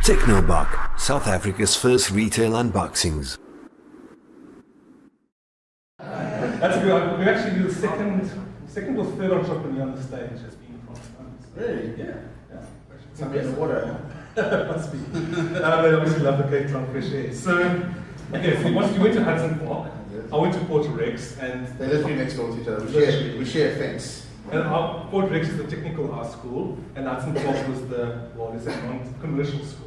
TechnoBok, South Africa's first retail unboxings. That's good. We've actually the second or third entrepreneur on the stage has been from France. Really? Yeah. Something in the water. Must be. They obviously love the Cape Town fresh air. So, okay, so once you went to Hudson Park, I went to Port Rex, and They're literally next door to each other. We share a fence. And Port Rex is the technical high school, and Hudson Park was the non-commercial school.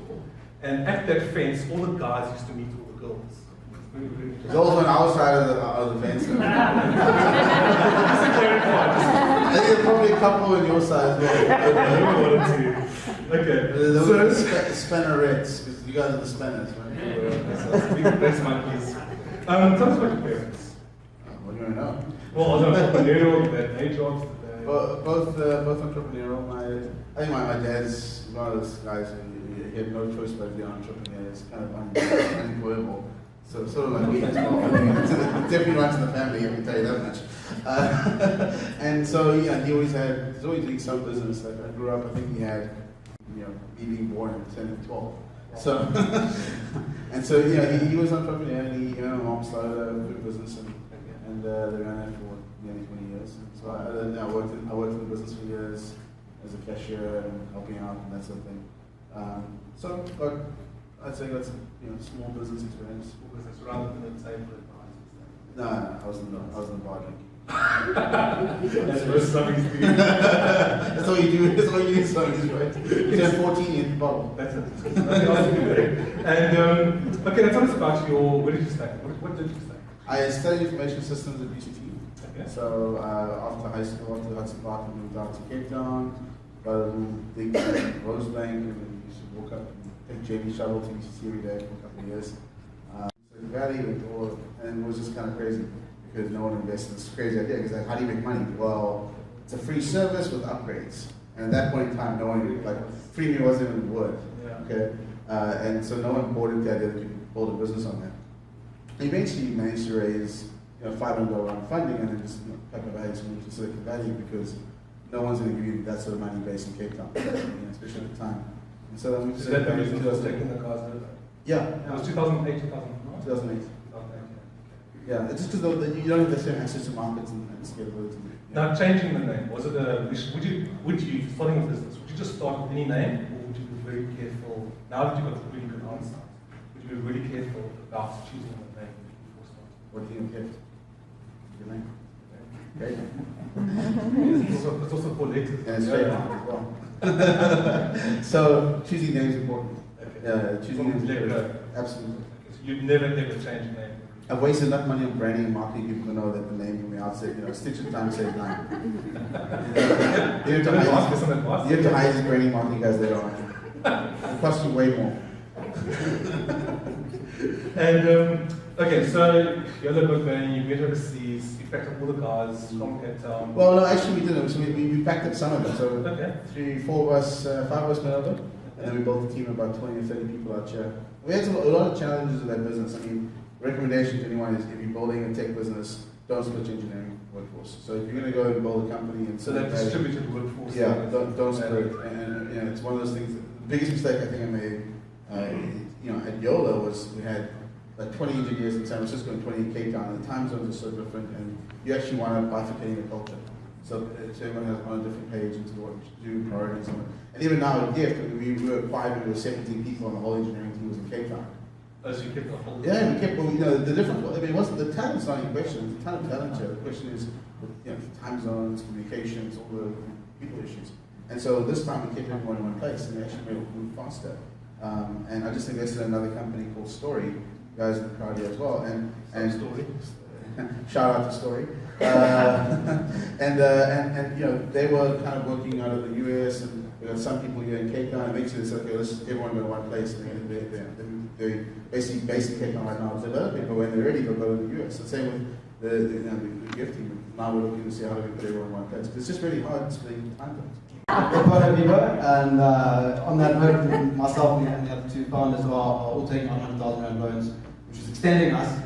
And at that fence, all the guys used to meet all the girls. It's also on our side of the fence. I think there's probably a couple on your side as well. Okay. Those are the spinnerettes, because you guys are the spinners, right? Big press monkeys. Tell us about your parents. What do you want to know? Well, entrepreneurial, their day jobs. Both entrepreneurial. I think my dad's one of those guys who he had no choice but to be an entrepreneur. It's kind of unemployable. So sort of like me as well. I mean, it definitely runs in the family, I can tell you that much. And so yeah, he's always doing some business. Like I grew up, I think he had, me being born at 10 and 12. So and so yeah, he was an entrepreneur, and my mom started a food business, and they ran it for nearly 20 years. So I worked in the business for years as a cashier and helping out and that sort of thing. So I'd say that's small business experience. Small business rather than the table advisors. No, I was in the bar drink. That's first something to do. That's all you do. That's all you do. Something, right? You turn 14 in the bottle. That's it. Nothing else to do there. And okay, now tell us about where did you study? What did you study? I studied information systems at UCT. Okay. So after high school, after Hudson Park, I moved out to Cape Town, got a little big Rosebank, and then used to walk up and take JV shuttle to UCT every day for a couple of years. So the Valley went all, and it was just kind of crazy because no one invested. It's a crazy idea because like, how do you make money? Well, it's a free service with upgrades. And at that point in time, no one, like, freemium wasn't even a word. Yeah. Okay? And so no one bought into the idea that you could build a business on that. Eventually, managed to raise $500 round funding and then just pack a bag and move to Silicon Valley because no one's going to give you that sort of money based in Cape Town, especially at the time. And so then we Is that the reason for taking the cars over? Yeah. It was 2008, 2009? 2008. Yeah, it's just because you don't have the same access to markets and scalability. Now, changing the name, was it would you, starting a business, would you just start with any name, or would you be very careful, now that you've got really good hindsight, would you be really careful about choosing the name before starting? What do you get? Your name? Great. It's also 4 letters. And it's straight on as well. So, choosing names is important. Okay. Choosing names is Absolutely. Okay, so you'd never change your name? I've wasted enough money on branding and marketing people to know that the name from the outset, stitch of time saves nine. You have to hire these branding marketing guys later on. It costs you way more. And, okay, so you're the good man, you went overseas, you packed up all the guys from Cape Town. Well, no, actually we didn't. So we packed up some of them. So okay. 3, 4 of us, 5 of us went over, and then we built a team of about 20 or 30 people out here. We had a lot of challenges with that business. I mean, recommendation to anyone is if you're building a tech business, don't split your engineering workforce. So if you're going to go and build a company and so that distributed workforce. Yeah, don't split. And it's one of those things. The biggest mistake I think I made, at Yola was we had like 20 engineers in San Francisco and 20 in Cape Town, and the time zones are so different, and you actually want to bifurcating the culture. So everyone has on a different page into what you should do, priorities, and even now at Gift, we were 5, we were 17 people, and the whole engineering team was in Cape Town. So you kept the whole. Yeah, we kept. Well, the different. I mean, it wasn't the talent's not in question. There's a ton of talent here. The question is, time zones, communications, all the people issues. And so this time we kept everyone in one place, and we actually made it move faster. And I just invested in another company called Story, guys in the crowd here as well. And Story. Shout out to Story. And they were kind of working out of the US, and we got some people here in Cape Town. Eventually they said, okay, let's everyone go to one place. And they're basically based in Cape Town right now, developing, but when they're ready, they'll go to the US. The same with the gift team. Now we're looking to see how do we put everyone in one place. It's just really hard splitting time zones. And on that note, myself and the other 2 founders are all taking on $100,000 loans, which is extending us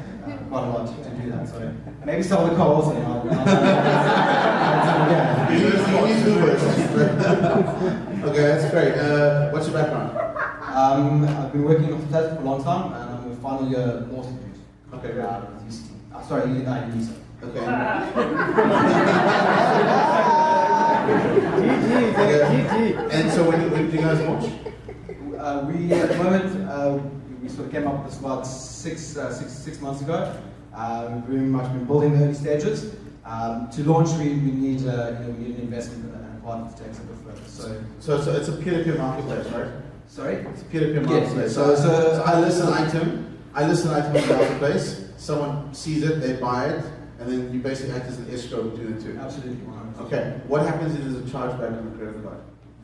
quite a lot to do that. So maybe sell the cars and Okay, that's great. What's your background? 1-year lawsuit. Okay, great. With UCT. Sorry, UNISA. Okay. And so when do you guys launch? We at the moment we sort of came up with this about six months ago. We've very much been building the early stages. To launch, we need we need an investment and a partner to take us a bit further. So it's a peer-to-peer marketplace, right? Sorry. It's a peer-to-peer Yes, marketplace. yes. So I list an item. I list an item on the marketplace. Someone sees it, they buy it, and then you basically act as an escrow between the two. Absolutely. Okay. What happens if there's a chargeback on the credit card?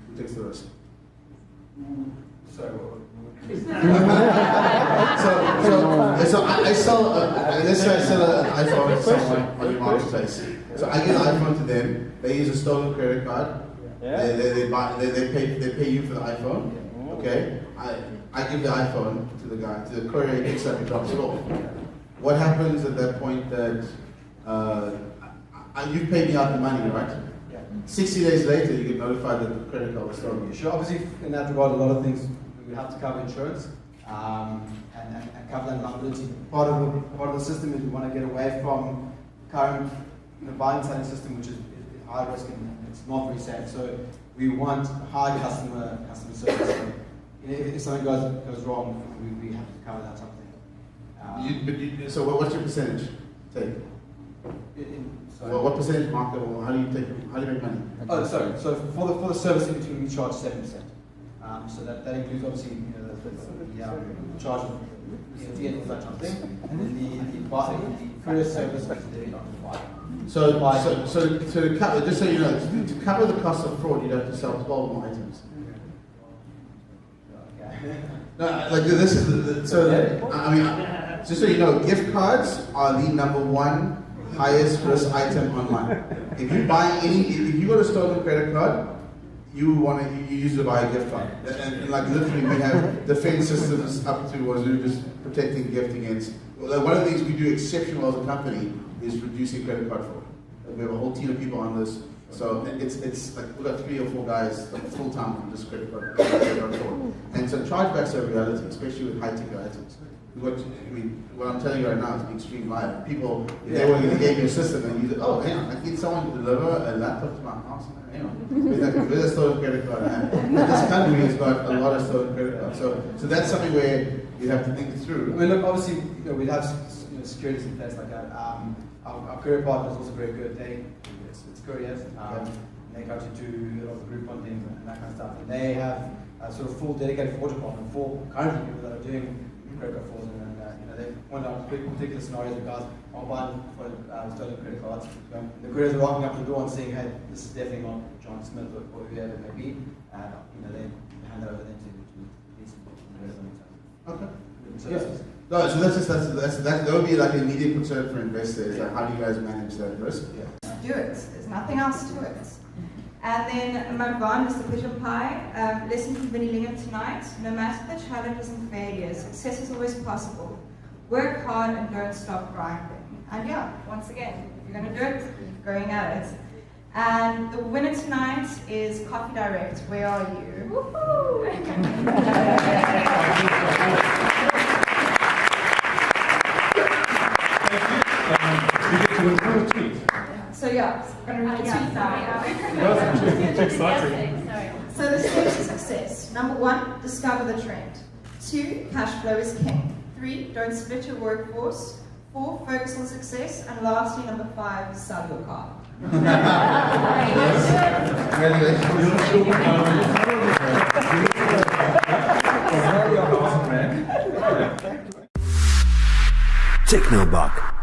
Who takes the risk? Sorry. So I sell. Let's say I sell an iPhone to someone on your marketplace. So I give an iPhone to them. They use a stolen credit card. They pay you for the iPhone. Okay. I give the iPhone to the guy, to the courier, he picks up and drops it off. What happens at that point that you've paid me out the money, right? Yeah. 60 days later, you get notified that the credit card was stolen. Sure. Obviously, in that regard, a lot of things we have to cover insurance and cover that liability. Part of the system is we want to get away from current buying and selling system, which is high risk and it's not very safe. So we want high customer service. So, if something goes wrong, we have to cover that something. So what's your percentage take? What percentage market, or how do you make money? Oh, sorry. So for the service in between, we charge 7%. So that includes obviously the charge of VAT and that kind of thing, and then the courier service is levied on the buyer. So to cover, just so you know, to cover the cost of fraud, you'd have to sell 12 more items. No, like this is I mean, just so you know, gift cards are the #1 highest risk item online. If you got a stolen credit card, you use it to buy a gift card, and like literally we have defense systems up to Wazoo just protecting gift against. One of the things we do exceptionally well as a company is reducing credit card fraud. We have a whole team of people on this. So it's like we've got 3 or 4 guys full time on this credit card fraud. And so chargebacks are a reality, especially with high ticket items. What I'm telling you right now is extreme live. People, if they were going to give you a system and use it, oh, hang on, I need someone to deliver a laptop to my house. Hang on, with a stolen credit card. And this country has got a lot of stolen credit cards. So that's something where you have to think through. I mean, look, obviously, we have securities in place like that. Our courier partner is also very good. It's couriers. They go to do a lot of group funding and that kind of stuff. And they have a sort of full dedicated fraud department for currently people that are doing credit card fraud, and they point out particular scenarios where guys are buying stolen credit cards. The couriers are rocking up the door and saying, "Hey, this is definitely not John Smith or whoever it may be." They hand it over then to these Okay. services. No, so that would be like an immediate concern for investors. Like, how do you guys manage that risk? Do it. There's nothing else to it. And then Mr Pigeon Pie, lesson from Vinny Lingham tonight. No matter the challenges and failures, success is always possible. Work hard and don't stop grinding. And yeah, once again, if you're going to do it, keep going at it. And the winner tonight is Coffee Direct. Where are you? Woohoo! So yeah, I'm going to read the tweet now. So the steps to success. Number 1, discover the trend. 2, cash flow is king. 3, don't split your workforce. 4, focus on success. And lastly, number 5, sell your car. TechnoBok